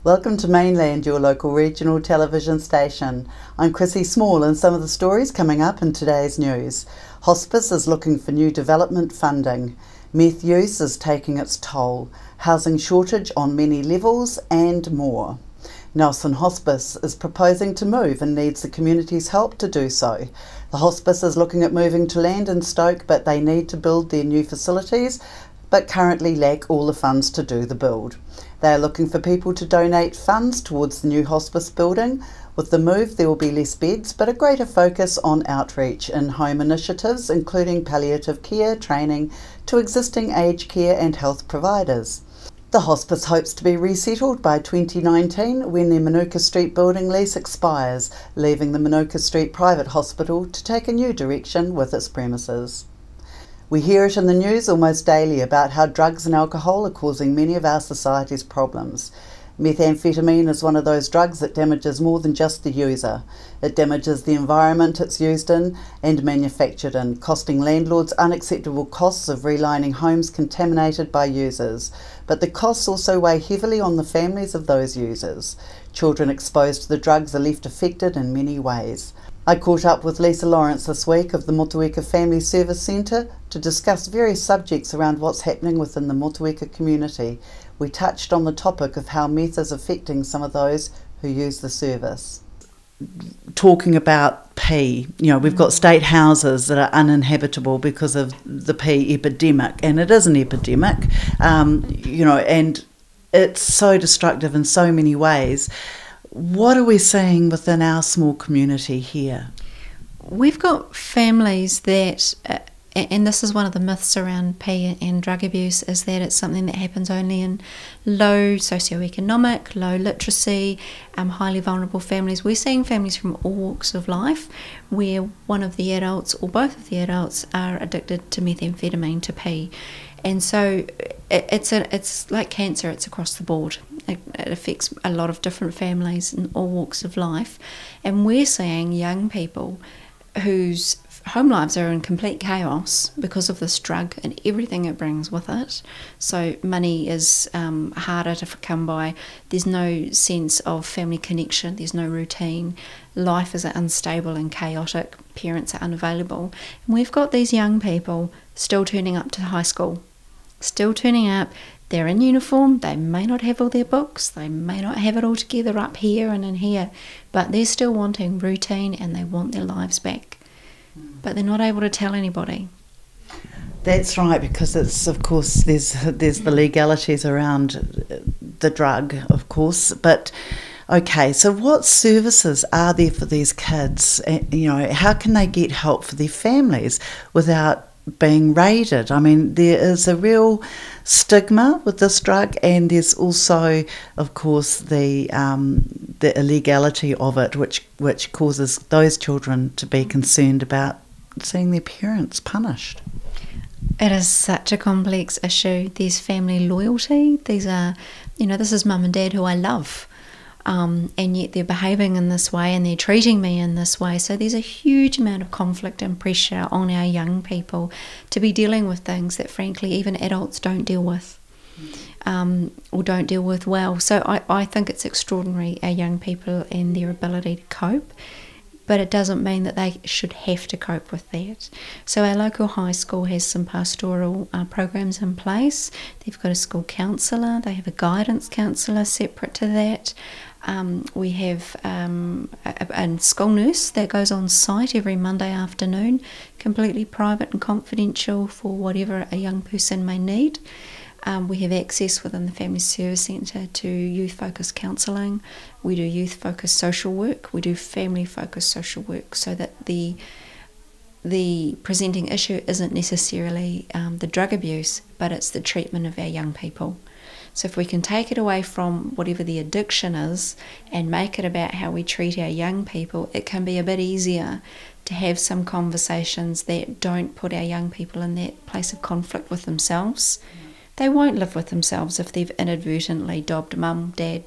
Welcome to Mainland, your local regional television station. I'm Chrissie Small, and some of the stories coming up in today's news. Hospice is looking for new development funding. Meth use is taking its toll. Housing shortage on many levels and more. Nelson Hospice is proposing to move and needs the community's help to do so. The hospice is looking at moving to land in Stoke, but they need to build their new facilities, but currently lack all the funds to do the build. They are looking for people to donate funds towards the new hospice building. With the move, there will be less beds, but a greater focus on outreach in home initiatives, including palliative care training to existing aged care and health providers. The hospice hopes to be resettled by 2019 when their Manuka Street building lease expires, leaving the Manuka Street private hospital to take a new direction with its premises. We hear it in the news almost daily about how drugs and alcohol are causing many of our society's problems. Methamphetamine is one of those drugs that damages more than just the user. It damages the environment it's used in and manufactured in, costing landlords unacceptable costs of relining homes contaminated by users. But the costs also weigh heavily on the families of those users. Children exposed to the drugs are left affected in many ways. I caught up with Lisa Lawrence this week of the Motueka Family Service Centre to discuss various subjects around what's happening within the Motueka community. We touched on the topic of how meth is affecting some of those who use the service. Talking about pee, we've got state houses that are uninhabitable because of the pee epidemic, and it is an epidemic, and it's so destructive in so many ways. What are we seeing within our small community here? We've got families that, and this is one of the myths around pee and drug abuse, is that it's something that happens only in low socioeconomic, low literacy, highly vulnerable families. We're seeing families from all walks of life where one of the adults or both of the adults are addicted to methamphetamine, to pee. And so it's like cancer, it's across the board. It affects a lot of different families in all walks of life. And we're seeing young people whose home lives are in complete chaos because of this drug and everything it brings with it. So money is harder to come by. There's no sense of family connection. There's no routine. Life is unstable and chaotic. Parents are unavailable. And we've got these young people still turning up to high school. Still turning up, they're in uniform, they may not have all their books, they may not have it all together up here and in here, but they're still wanting routine and they want their lives back. But they're not able to tell anybody. That's right, because it's, of course, there's the legalities around the drug, of course, but okay, so what services are there for these kids? How can they get help for their families without being raided? I mean, there is a real stigma with this drug, and there's also, of course, the illegality of it, which causes those children to be concerned about seeing their parents punished. It is such a complex issue. There's family loyalty. These are, this is mum and dad who I love. And yet they're behaving in this way and they're treating me in this way. So there's a huge amount of conflict and pressure on our young people to be dealing with things that frankly even adults don't deal with or don't deal with well. So I think it's extraordinary, our young people and their ability to cope, but it doesn't mean that they should have to cope with that. So our local high school has some pastoral programs in place. They've got a school counsellor, they have a guidance counsellor separate to that. We have a school nurse that goes on site every Monday afternoon, completely private and confidential for whatever a young person may need. We have access within the Family Service Centre to youth-focused counselling. We do youth-focused social work. We do family-focused social work, so that the presenting issue isn't necessarily the drug abuse, but it's the treatment of our young people. So if we can take it away from whatever the addiction is and make it about how we treat our young people, it can be a bit easier to have some conversations that don't put our young people in that place of conflict with themselves. They won't live with themselves if they've inadvertently dobbed mum, dad,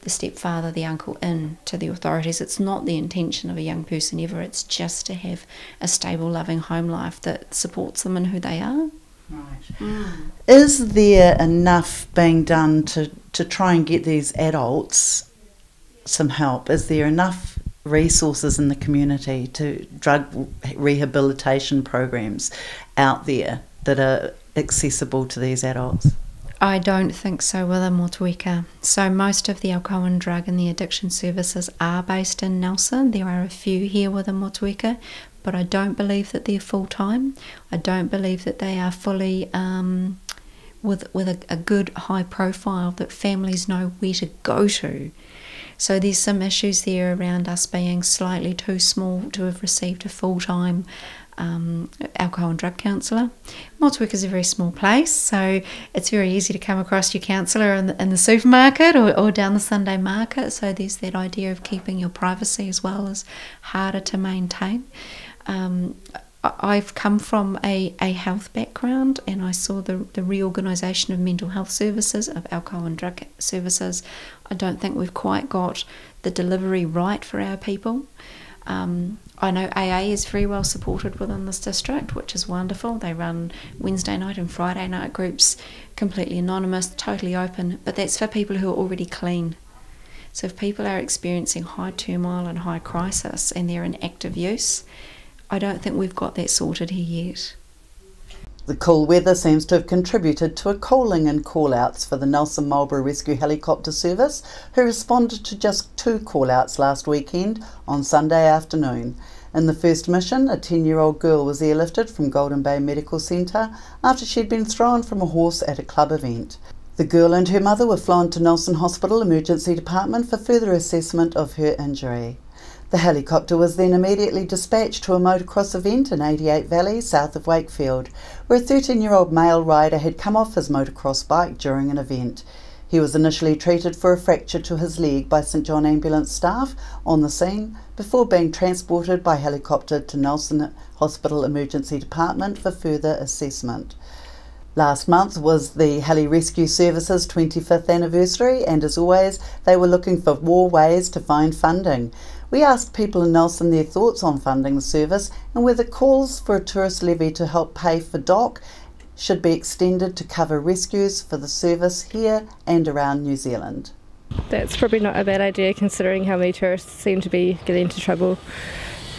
the stepfather, the uncle in to the authorities. It's not the intention of a young person ever. It's just to have a stable, loving home life that supports them in who they are. Right. Is there enough being done to try and get these adults some help? Is there enough resources in the community to drug rehabilitation programs out there that are accessible to these adults? I don't think so within Motueka. So most of the alcohol and drug and the addiction services are based in Nelson. There are a few here within Motueka, but I don't believe that they're full-time. I don't believe that they are fully with a good high profile that families know where to go to. So there's some issues there around us being slightly too small to have received a full-time alcohol and drug counsellor. Motueka is a very small place, so it's very easy to come across your counsellor in the supermarket or down the Sunday market. So there's that idea of keeping your privacy as well as harder to maintain. I've come from a health background, and I saw the reorganisation of mental health services, of alcohol and drug services. I don't think we've quite got the delivery right for our people. I know AA is very well supported within this district, which is wonderful. They run Wednesday night and Friday night groups, completely anonymous, totally open, but that's for people who are already clean. So if people are experiencing high turmoil and high crisis and they're in active use, I don't think we've got that sorted here yet. The cool weather seems to have contributed to a cooling in call-outs for the Nelson Marlborough Rescue Helicopter Service, who responded to just 2 call-outs last weekend on Sunday afternoon. In the first mission, a 10-year-old girl was airlifted from Golden Bay Medical Centre after she'd been thrown from a horse at a club event. The girl and her mother were flown to Nelson Hospital Emergency Department for further assessment of her injury. The helicopter was then immediately dispatched to a motocross event in 88 Valley, south of Wakefield, where a 13-year-old male rider had come off his motocross bike during an event. He was initially treated for a fracture to his leg by St John Ambulance staff on the scene before being transported by helicopter to Nelson Hospital Emergency Department for further assessment. Last month was the Heli Rescue Service's 25th anniversary, and as always, they were looking for more ways to find funding. We asked people in Nelson their thoughts on funding the service and whether calls for a tourist levy to help pay for DOC should be extended to cover rescues for the service here and around New Zealand. That's probably not a bad idea, considering how many tourists seem to be getting into trouble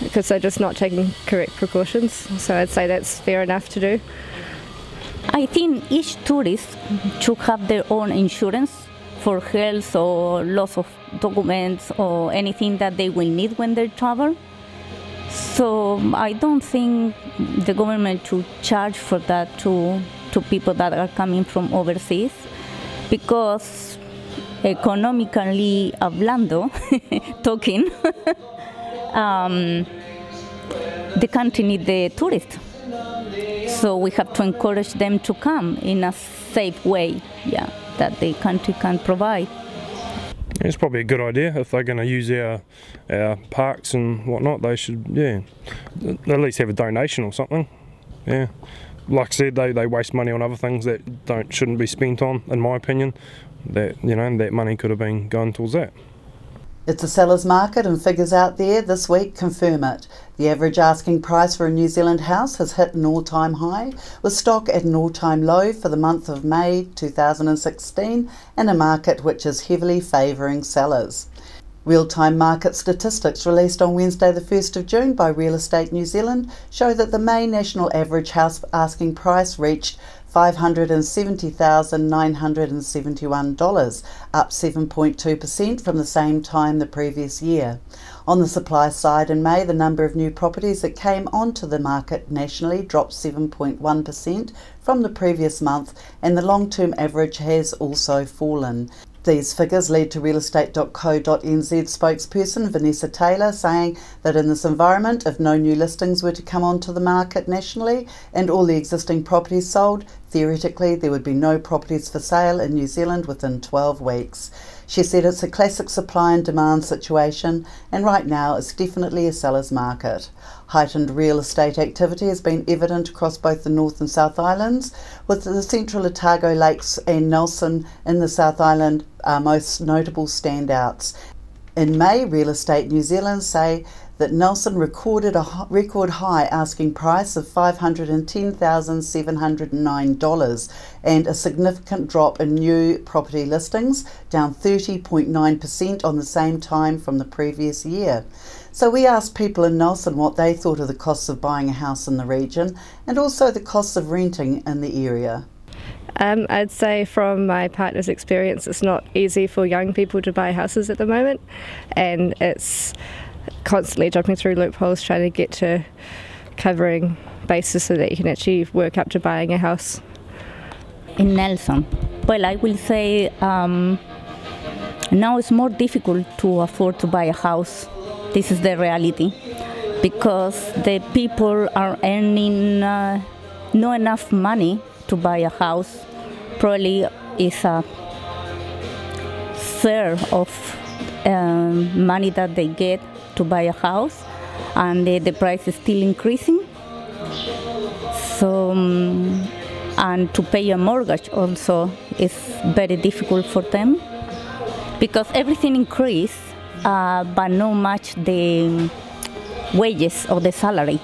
because they're just not taking correct precautions. So I'd say that's fair enough to do. I think each tourist should have their own insurance for health or loss of documents or anything that they will need when they travel. So I don't think the government should charge for that to people that are coming from overseas, because economically hablando, talking, the country needs the tourists. So we have to encourage them to come in a safe way, that the country can provide. It's probably a good idea. If they're going to use our parks and whatnot, they should, at least have a donation or something. Yeah, like I said, they waste money on other things that shouldn't be spent on, in my opinion. That that money could have been going towards that. It's a seller's market, and figures out there this week confirm it. The average asking price for a New Zealand house has hit an all-time high, with stock at an all-time low for the month of May 2016 in a market which is heavily favouring sellers. Real-time market statistics released on Wednesday the 1st of June by Real Estate New Zealand show that the May national average house asking price reached $570,971, up 7.2% from the same time the previous year. On the supply side in May, the number of new properties that came onto the market nationally dropped 7.1% from the previous month, and the long-term average has also fallen. These figures lead to realestate.co.nz spokesperson Vanessa Taylor saying that in this environment, if no new listings were to come onto the market nationally and all the existing properties sold, theoretically there would be no properties for sale in New Zealand within 12 weeks. She said it's a classic supply and demand situation, and right now it's definitely a seller's market. Heightened real estate activity has been evident across both the North and South Islands, with the Central Otago Lakes and Nelson in the South Island most notable standouts. In May, Real Estate New Zealand say that Nelson recorded a record high asking price of $510,709 and a significant drop in new property listings, down 30.9% on the same time from the previous year. So we asked people in Nelson what they thought of the costs of buying a house in the region and also the costs of renting in the area. I'd say from my partner's experience, it's not easy for young people to buy houses at the moment, and it's constantly jumping through loopholes trying to get to covering bases so that you can actually work up to buying a house. In Nelson, well, I will say now it's more difficult to afford to buy a house. This is the reality, because the people are earning not enough money to buy a house. Probably is a third of money that they get to buy a house, and the price is still increasing. So, and to pay a mortgage also is very difficult for them, because everything increased, but not much the wages or the salary,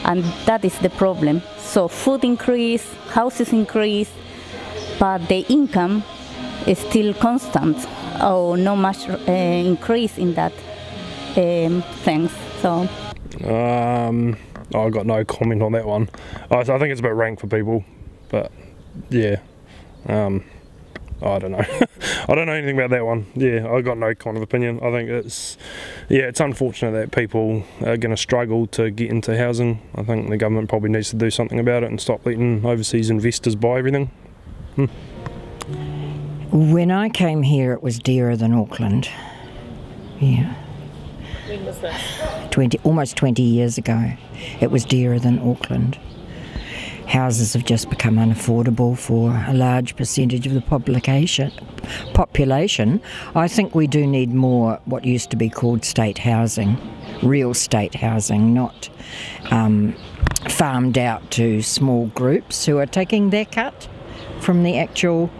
and that is the problem. So food increase, houses increase, but the income is still constant, or not much increase in that things. So I've got no comment on that one. I think it's a bit rank for people, but yeah, I don't know. I don't know anything about that one. Yeah, I've got no kind of opinion. I think it's unfortunate that people are going to struggle to get into housing. I think the government probably needs to do something about it and stop letting overseas investors buy everything. When I came here, it was dearer than Auckland. Yeah. When was this? Almost 20 years ago. It was dearer than Auckland. Houses have just become unaffordable for a large percentage of the population. I think we do need more what used to be called state housing, real state housing, not farmed out to small groups who are taking their cut from the actual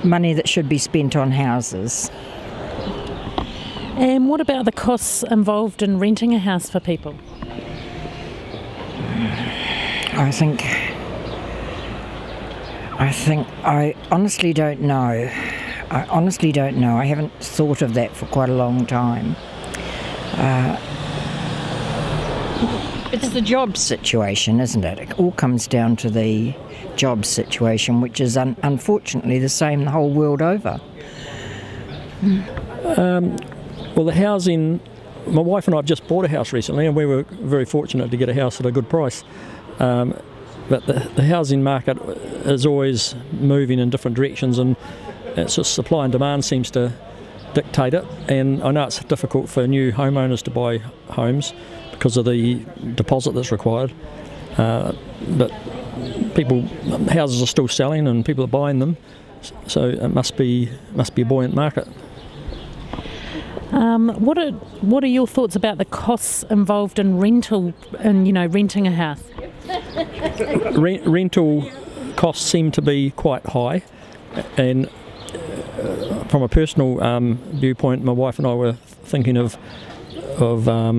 money that should be spent on houses. And what about the costs involved in renting a house for people? I honestly don't know. I haven't thought of that for quite a long time. It's the job situation, isn't it? It all comes down to the job situation, which is unfortunately the same the whole world over. Well, the housing, my wife and I have just bought a house recently, and we were very fortunate to get a house at a good price. But the housing market is always moving in different directions, and it's just supply and demand seems to dictate it. And I know it's difficult for new homeowners to buy homes because of the deposit that's required. But houses are still selling and people are buying them, so it must be a buoyant market. What are your thoughts about the costs involved in renting a house? Rental costs seem to be quite high, and from a personal viewpoint, my wife and I were thinking of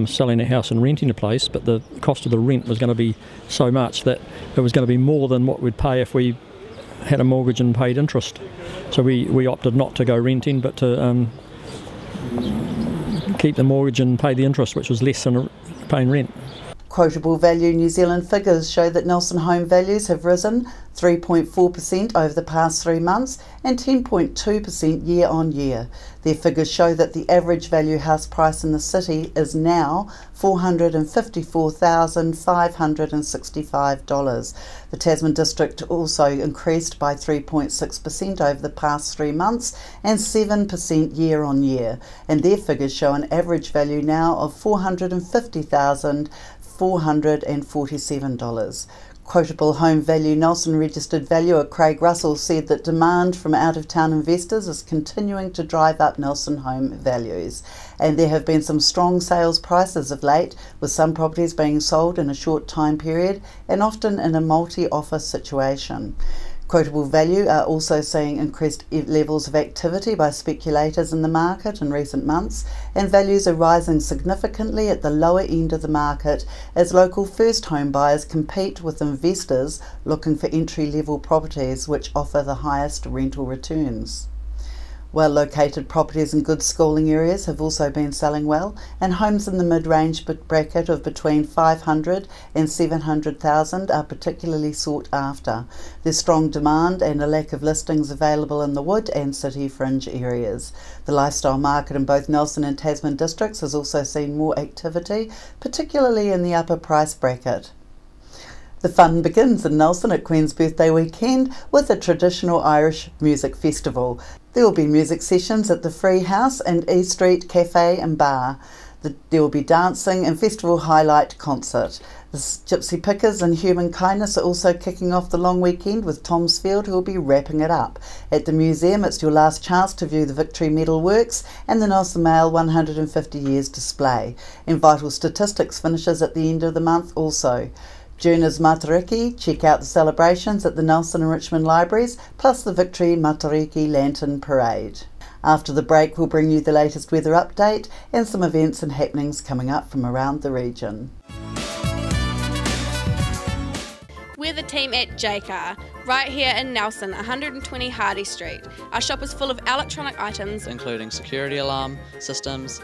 selling a house and renting a place, but the cost of the rent was going to be so much that it was going to be more than what we'd pay if we had a mortgage and paid interest. So we opted not to go renting, but to keep the mortgage and pay the interest, which was less than paying rent. Quotable Value New Zealand figures show that Nelson home values have risen 3.4% over the past 3 months and 10.2% year on year. Their figures show that the average value house price in the city is now $454,565. The Tasman district also increased by 3.6% over the past 3 months and 7% year on year, and their figures show an average value now of $450,447. Quotable Home Value Nelson registered valuer Craig Russell said that demand from out-of-town investors is continuing to drive up Nelson home values, and there have been some strong sales prices of late, with some properties being sold in a short time period and often in a multi-offer situation. Quotable value are also seeing increased levels of activity by speculators in the market in recent months, and values are rising significantly at the lower end of the market as local first home buyers compete with investors looking for entry-level properties which offer the highest rental returns. Well-located properties in good schooling areas have also been selling well, and homes in the mid-range bracket of between 500 and 700,000 are particularly sought after. There's strong demand and a lack of listings available in the wood and city fringe areas. The lifestyle market in both Nelson and Tasman districts has also seen more activity, particularly in the upper price bracket. The fun begins in Nelson at Queen's Birthday weekend with a traditional Irish music festival. There will be music sessions at the Free House and E Street Cafe and Bar. There will be dancing and festival highlight concert. The Gypsy Pickers and Human Kindness are also kicking off the long weekend with Tom's Field, who will be wrapping it up. At the museum, it's your last chance to view the Victory Medal works and the Nelson Mail 150 Years display. And Vital Statistics finishes at the end of the month also. June is Matariki. Check out the celebrations at the Nelson and Richmond Libraries, plus the Victory Matariki Lantern Parade. After the break, we'll bring you the latest weather update and some events and happenings coming up from around the region. We're the team at JCar, right here in Nelson, 120 Hardy Street. Our shop is full of electronic items, including security alarm systems,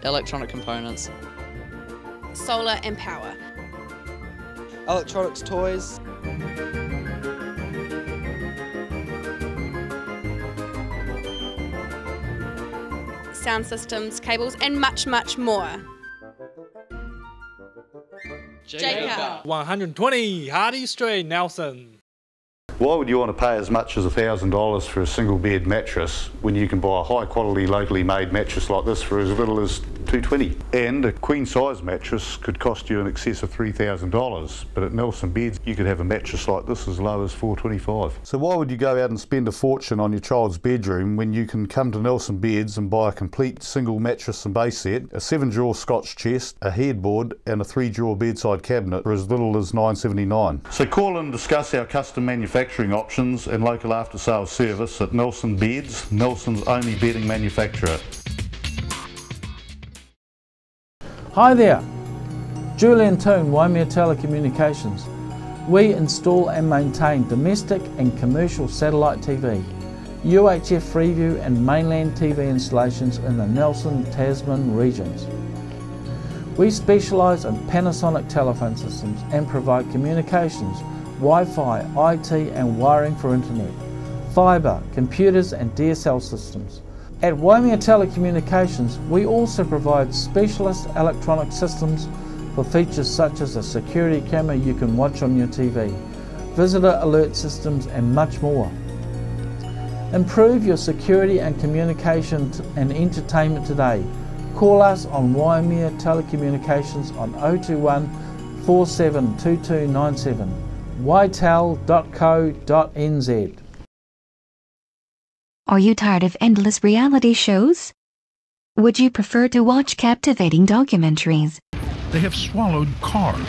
electronic components, solar and power, electronics, toys, sound systems, cables, and much, much more. JCar. 120 Hardy Street, Nelson. Why would you want to pay as much as $1,000 for a single bed mattress when you can buy a high quality locally made mattress like this for as little as $220? And a queen size mattress could cost you in excess of $3,000, but at Nelson Beds you could have a mattress like this as low as $425. So why would you go out and spend a fortune on your child's bedroom when you can come to Nelson Beds and buy a complete single mattress and base set, a 7-drawer Scotch chest, a headboard and a 3-drawer bedside cabinet for as little as $979? So call and discuss our custom manufacturing options and local after sales service at Nelson Beds, Nelson's only bedding manufacturer. Hi there, Julian Toon, Waimea Telecommunications. We install and maintain domestic and commercial satellite TV, UHF Freeview and Mainland TV installations in the Nelson, Tasman regions. We specialise in Panasonic telephone systems and provide communications, Wi-Fi, IT and wiring for internet, fibre, computers and DSL systems. At Waimea Telecommunications, we also provide specialist electronic systems for features such as a security camera you can watch on your TV, visitor alert systems and much more. Improve your security and communication and entertainment today. Call us on Waimea Telecommunications on 021 472297. ytel.co.nz. Are you tired of endless reality shows? Would you prefer to watch captivating documentaries? They have swallowed cars.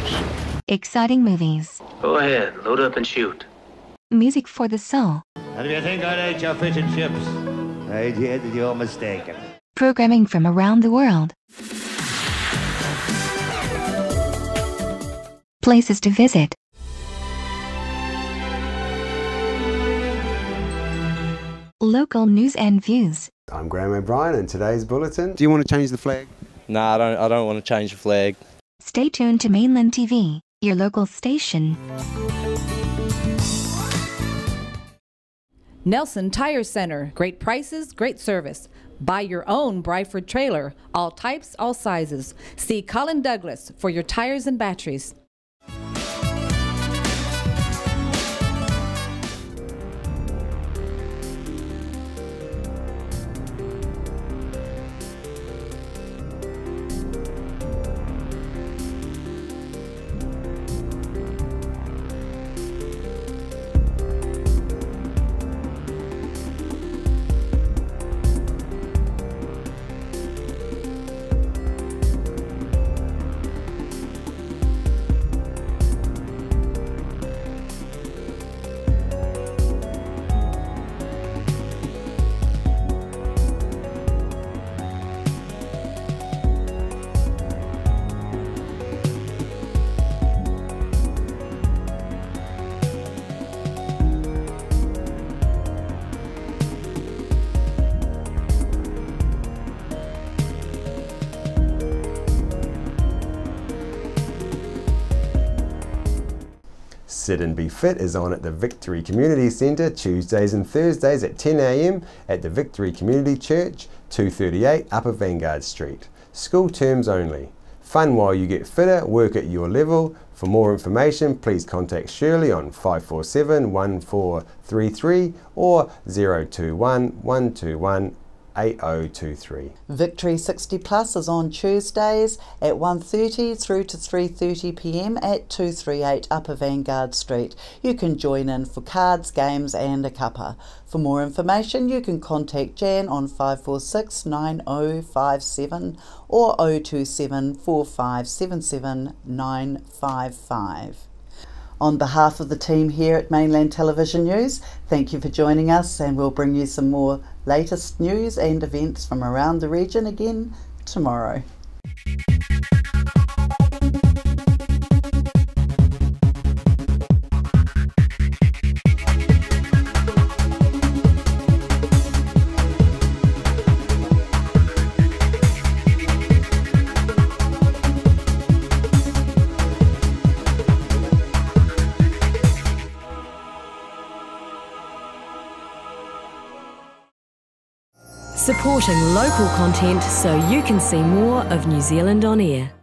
Exciting movies. Go ahead, load up and shoot. Music for the soul. And if you think I'd ate your fish and chips, I did, you're mistaken. Programming from around the world. Places to visit. Local news and views. I'm Graham O'Brien and today's bulletin. Do you want to change the flag? No, I don't want to change the flag. Stay tuned to Mainland TV, your local station. Nelson Tire Center. Great prices, great service. Buy your own Bryford trailer. All types, all sizes. See Colin Douglas for your tires and batteries. Sit and Be Fit is on at the Victory Community Centre Tuesdays and Thursdays at 10 a.m. at the Victory Community Church, 238 Upper Vanguard Street. School terms only. Fun while you get fitter, work at your level. For more information, please contact Shirley on 547 1433 or 021 121 8023. Victory 60 Plus is on Tuesdays at 1:30 through to 3:30 p.m. at 238 Upper Vanguard Street. You can join in for cards, games and a cuppa. For more information you can contact Jan on 546 9057 or 027 4577 955. On behalf of the team here at Mainland Television News, thank you for joining us, and we'll bring you some more latest news and events from around the region again tomorrow. Supporting local content so you can see more of New Zealand on air.